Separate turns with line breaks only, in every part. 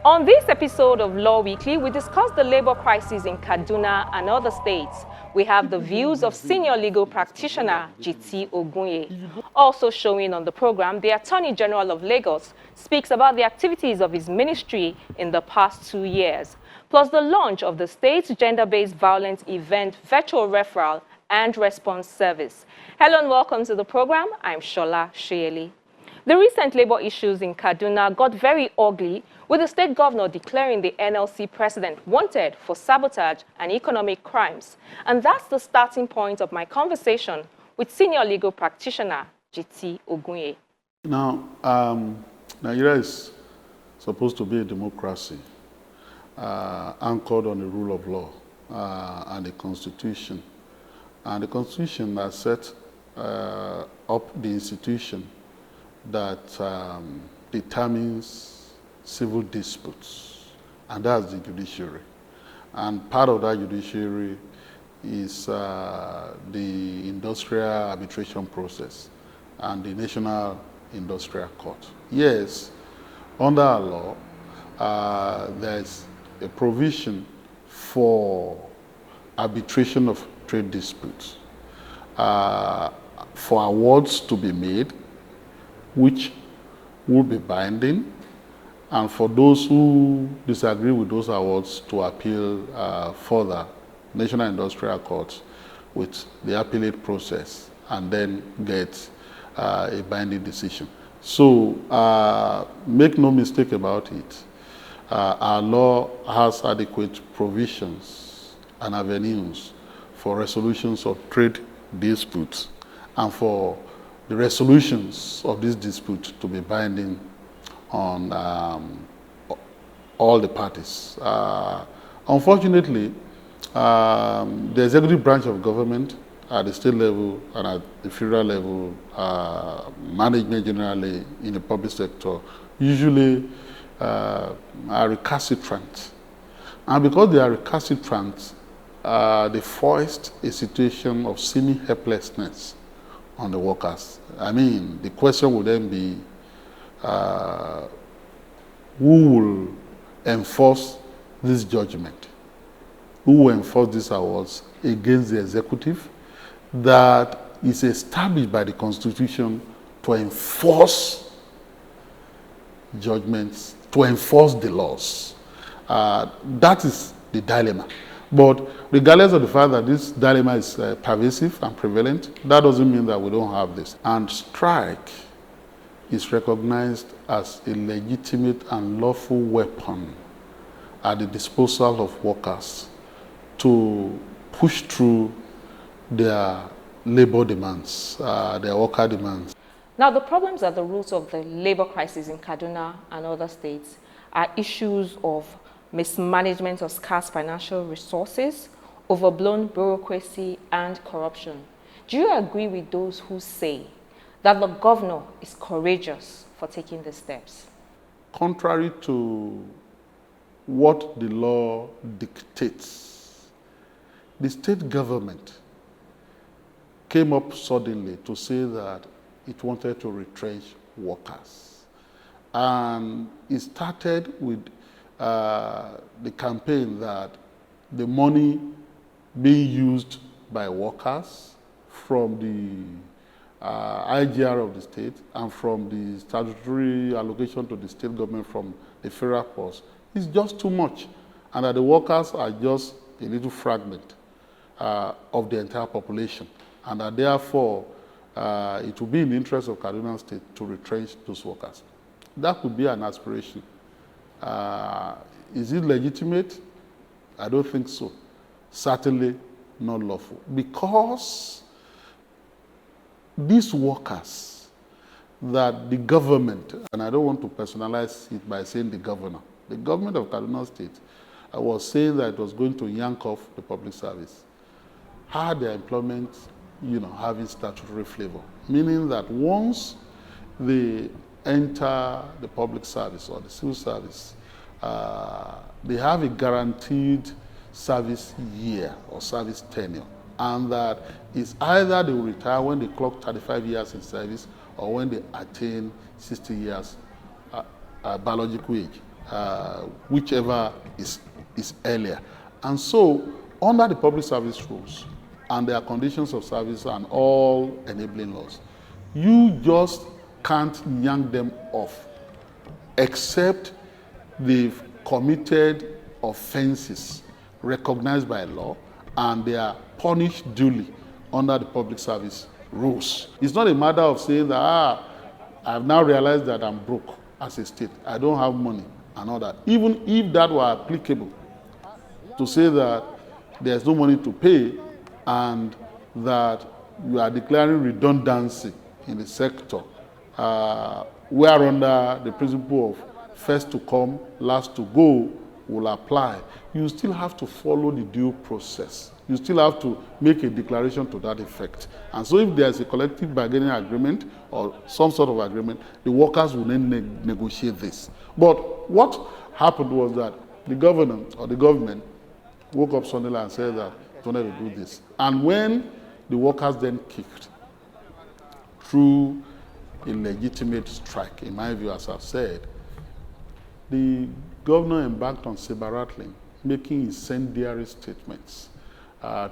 On this episode of Law Weekly, we discuss the labor crisis in Kaduna and other states. We have the views of senior legal practitioner GT Ogunye. Also showing on the program, the Attorney General of Lagos speaks about the activities of his ministry in the past 2 years, plus the launch of the state's gender-based violence event virtual referral and response service. Hello and welcome to the program. I'm Shola Sheyeli. The recent labor issues in Kaduna got very ugly, with the state governor declaring the NLC president wanted for sabotage and economic crimes. And that's the starting point of my conversation with senior legal practitioner GT Ogunye.
Now, Nigeria is supposed to be a democracy anchored on the rule of law and the Constitution. And the Constitution has set up the institution that determines civil disputes, and that's the judiciary. And part of that judiciary is the industrial arbitration process and the National Industrial Court. Yes, under our law, there's a provision for arbitration of trade disputes, for awards to be made, which will be binding, and for those who disagree with those awards to appeal further, National Industrial Court with the appellate process, and then get a binding decision. So make no mistake about it, our law has adequate provisions and avenues for resolutions of trade disputes and for the resolutions of this dispute to be binding on all the parties. Unfortunately, the executive branch of government at the state level and at the federal level, management generally in the public sector, usually are recalcitrant. And because they are recalcitrant, they foist a situation of seeming helplessness on the workers. I mean, the question would then be, who will enforce this judgment? Who will enforce these awards against the executive that is established by the Constitution to enforce judgments, to enforce the laws? That is the dilemma. But regardless of the fact that this dilemma is pervasive and prevalent, that doesn't mean that we don't have this. And strike is recognized as a legitimate and lawful weapon at the disposal of workers to push through their labor demands, their worker demands.
Now, the problems at the root of the labor crisis in Kaduna and other states are issues of mismanagement of scarce financial resources, overblown bureaucracy, and corruption. Do you agree with those who say that the governor is courageous for taking these steps?
Contrary to what the law dictates, the state government came up suddenly to say that it wanted to retrench workers. And it started with the campaign that the money being used by workers from the IGR of the state and from the statutory allocation to the state government from the federal purse is just too much, and that the workers are just a little fragment of the entire population, and that therefore it will be in the interest of Kaduna State to retrench those workers. That could be an aspiration. Is it legitimate? I don't think so. Certainly not lawful. Because these workers that the government, and I don't want to personalize it by saying the government of Kaduna State was saying that it was going to yank off the public service, had their employment, having statutory flavor, meaning that once they enter the public service or the civil service, they have a guaranteed service year or service tenure, and that it's either they will retire when they clock 35 years in service or when they attain 60 years biological age. whichever is earlier. And so, under the public service rules and their conditions of service and all enabling laws, you just can't yank them off except they've committed offenses recognized by law and they are punished duly under the public service rules. It's not a matter of saying that, I've now realized that I'm broke as a state. I don't have money and all that. Even if that were applicable, to say that there's no money to pay and that you are declaring redundancy in the sector, where under the principle of first to come, last to go will apply, you still have to follow the due process. You still have to make a declaration to that effect. And so if there's a collective bargaining agreement or some sort of agreement, the workers will then negotiate this. But what happened was that the governor or the government woke up suddenly and said that they wanted to do this. And when the workers then kicked through a legitimate strike, in my view, as I've said, the governor embarked on saber-rattling, making incendiary statements,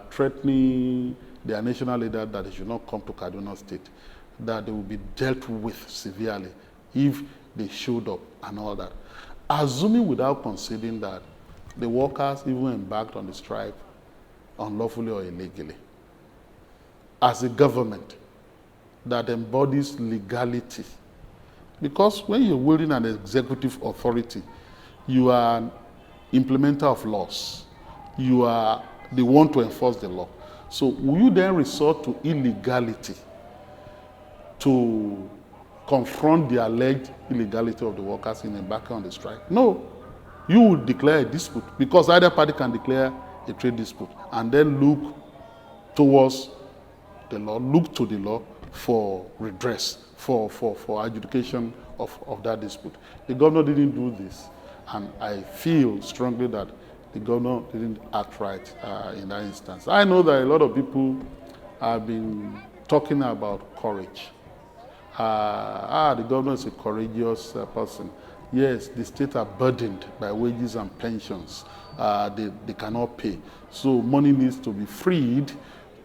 threatening their national leader that they should not come to Kaduna State, that they will be dealt with severely if they showed up and all that. Assuming without conceding that the workers even embarked on the strike unlawfully or illegally. As a government that embodies legality, because when you're wielding an executive authority, you are an implementer of laws. You are the one to enforce the law. So will you then resort to illegality to confront the alleged illegality of the workers in embarking on the strike? No. You will declare a dispute, because either party can declare a trade dispute and then look towards the law, look to the law for redress, for adjudication of that dispute. The governor didn't do this, and I feel strongly that the governor didn't act right in that instance. I know that a lot of people have been talking about courage. The governor is a courageous person. Yes, the states are burdened by wages and pensions. They cannot pay. So money needs to be freed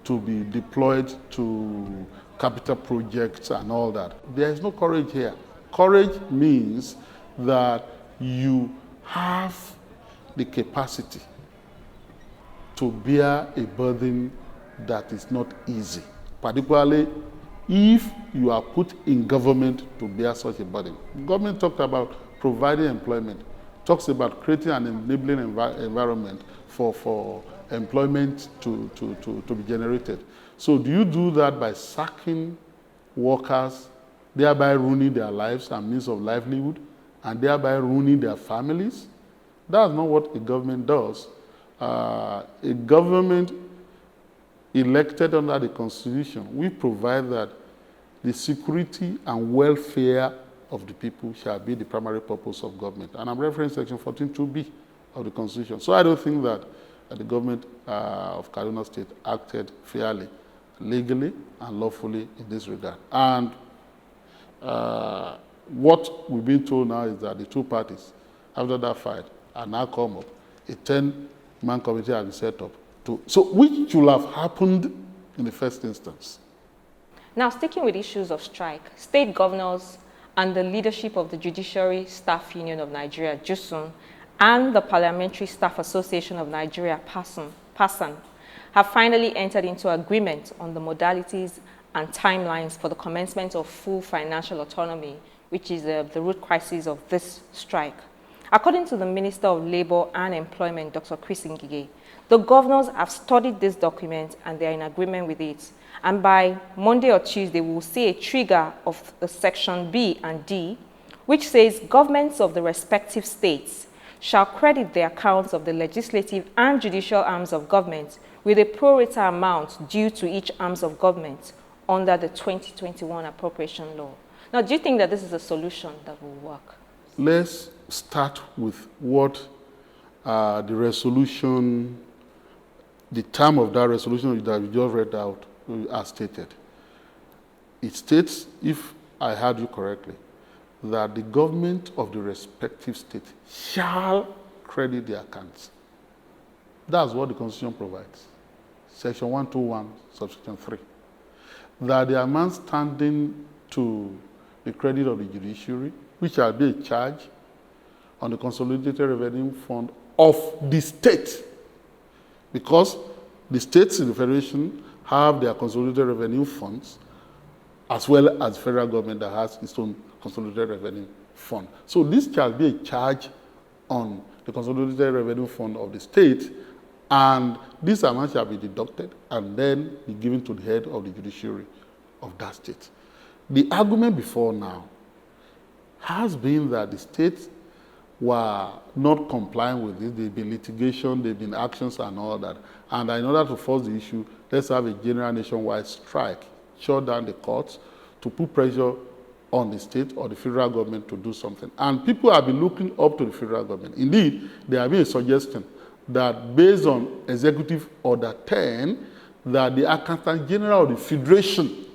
to be deployed to capital projects and all that. There is no courage here. Courage means that you have the capacity to bear a burden that is not easy, particularly if you are put in government to bear such a burden. Government talked about providing employment, talks about creating an enabling environment for employment to be generated. So do you do that by sacking workers, thereby ruining their lives and means of livelihood, and thereby ruining their families? That's not what a government does. A government elected under the Constitution, we provide that the security and welfare of the people shall be the primary purpose of government. And I'm referring to section 14(2)(b) of the Constitution. So I don't think that the government of Kaduna State acted fairly, legally, and lawfully in this regard. And what we've been told now is that the two parties, after that fight, are now come up. A 10-man committee has been set up. So which should have happened in the first instance?
Now, sticking with issues of strike, state governors and the leadership of the Judiciary Staff Union of Nigeria, JUSUN, and the Parliamentary Staff Association of Nigeria, PASAN, have finally entered into agreement on the modalities and timelines for the commencement of full financial autonomy, which is the root crisis of this strike. According to the Minister of Labour and Employment, Dr. Chris Ngige, the governors have studied this document and they are in agreement with it. And by Monday or Tuesday, we will see a trigger of the Section B and D, which says governments of the respective states shall credit the accounts of the legislative and judicial arms of government with a pro rata amount due to each arms of government under the 2021 appropriation law. Now, do you think that this is a solution that will work?
Let's start with what the resolution, the term of that resolution that you just read out as stated. It states, if I heard you correctly, that the government of the respective state shall credit their accounts. That's what the Constitution provides. Section 121, subsection 3. That the amount standing to the credit of the judiciary, which shall be a charge on the Consolidated Revenue Fund of the state, because the states in the federation have their consolidated revenue funds, as well as the federal government that has its own consolidated revenue fund. So this shall be a charge on the consolidated revenue fund of the state, and this amount shall be deducted and then be given to the head of the judiciary of that state. The argument before now has been that the states were not complying with this. There've been litigation, there've been actions and all that. And in order to force the issue, let's have a general nationwide strike, shut down the courts to put pressure on the state or the federal government to do something. And people have been looking up to the federal government. Indeed, there have been a suggestion that based on Executive Order 10, that the Accountant General of the Federation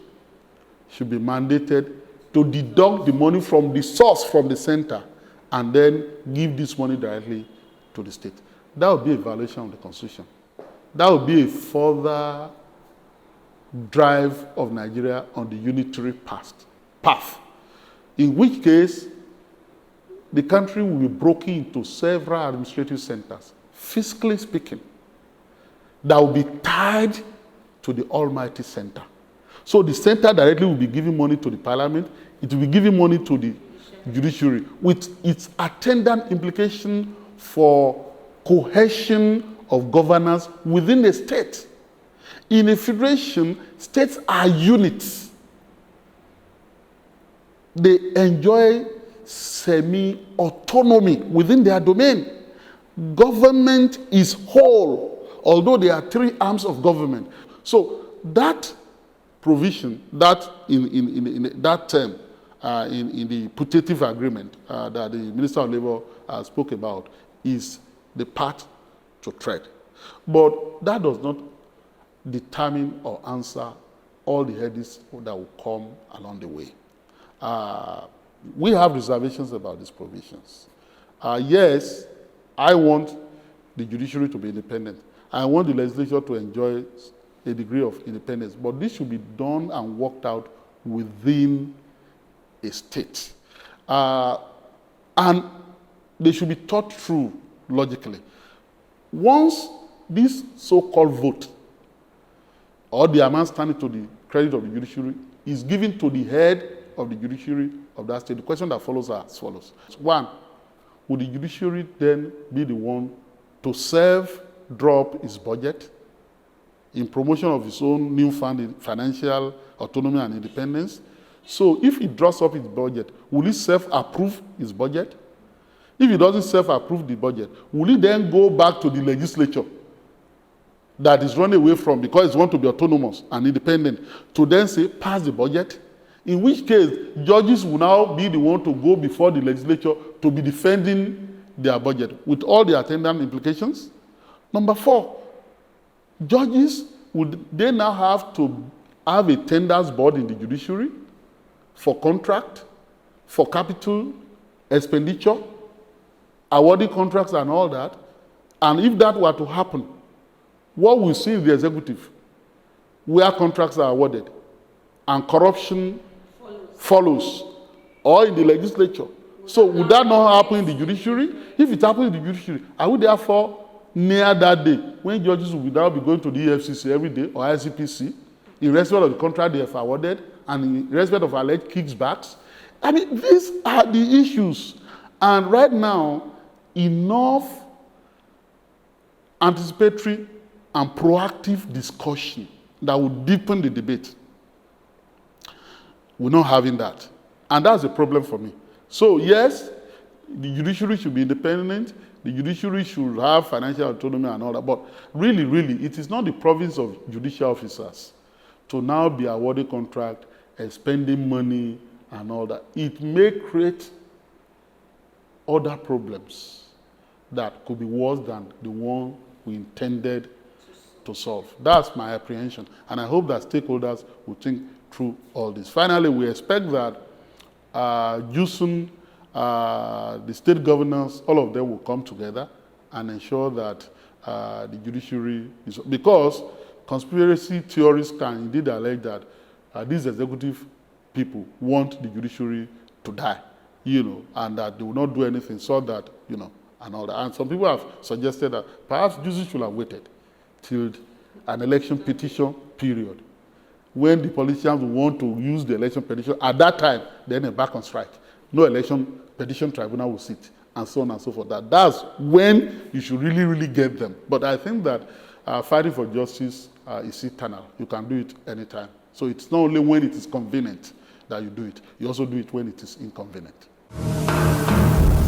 should be mandated to deduct the money from the source, from the center, and then give this money directly to the state. That would be a violation of the Constitution. That would be a further drive of Nigeria on the unitary path, in which case the country will be broken into several administrative centers, fiscally speaking, that will be tied to the almighty center. So the center directly will be giving money to the parliament, it will be giving money to the judiciary, with its attendant implication for cohesion of governance within a state. In a federation, states are units. They enjoy semi-autonomy within their domain. Government is whole, although there are three arms of government. So that provision, that in that term, in the putative agreement that the Minister of Labour spoke about, is the path to tread. But that does not determine or answer all the headaches that will come along the way. We have reservations about these provisions. Yes, I want the judiciary to be independent. I want the legislature to enjoy a degree of independence, but this should be done and worked out within a state. And they should be thought through logically. Once this so-called vote, or the amount standing to the credit of the judiciary, is given to the head of the judiciary of that state, the question that follows are as follows. One, would the judiciary then be the one to self-drop its budget in promotion of its own newfound financial autonomy and independence? So if it draws up its budget, will it self-approve its budget? If it doesn't self-approve the budget, will it then go back to the legislature that is run away from because it wants to be autonomous and independent to then say, pass the budget? In which case, judges will now be the one to go before the legislature to be defending their budget with all the attendant implications. Number four, judges would they now have to have a tenders board in the judiciary for contract, for capital expenditure, awarding contracts and all that. And if that were to happen, what we see in the executive, where contracts are awarded and corruption follows, or in the legislature. So would that not happen in the judiciary? If it happens in the judiciary, are we therefore near that day when judges will now be going to the EFCC every day or ICPC in respect of the contract they have awarded and in respect of alleged kickbacks? I mean, these are the issues. And right now, enough anticipatory and proactive discussion that would deepen the debate. We're not having that. And that's a problem for me. So yes, the judiciary should be independent. The judiciary should have financial autonomy and all that. But really, it is not the province of judicial officers to now be awarding contract and spending money and all that. It may create other problems that could be worse than the one we intended to solve. That's my apprehension. And I hope that stakeholders will think through all this. Finally, we expect that using the state governors, all of them will come together and ensure that the judiciary is, because conspiracy theorists can indeed allege that these executive people want the judiciary to die, and that they will not do anything so that, and all that. And some people have suggested that perhaps justice should have waited till an election petition period, when the politicians want to use the election petition. At that time, then they're back on strike. No election petition tribunal will sit, and so on and so forth. That's when you should really, really get them. But I think that fighting for justice is eternal. You can do it anytime. So it's not only when it is convenient that you do it. You also do it when it is inconvenient.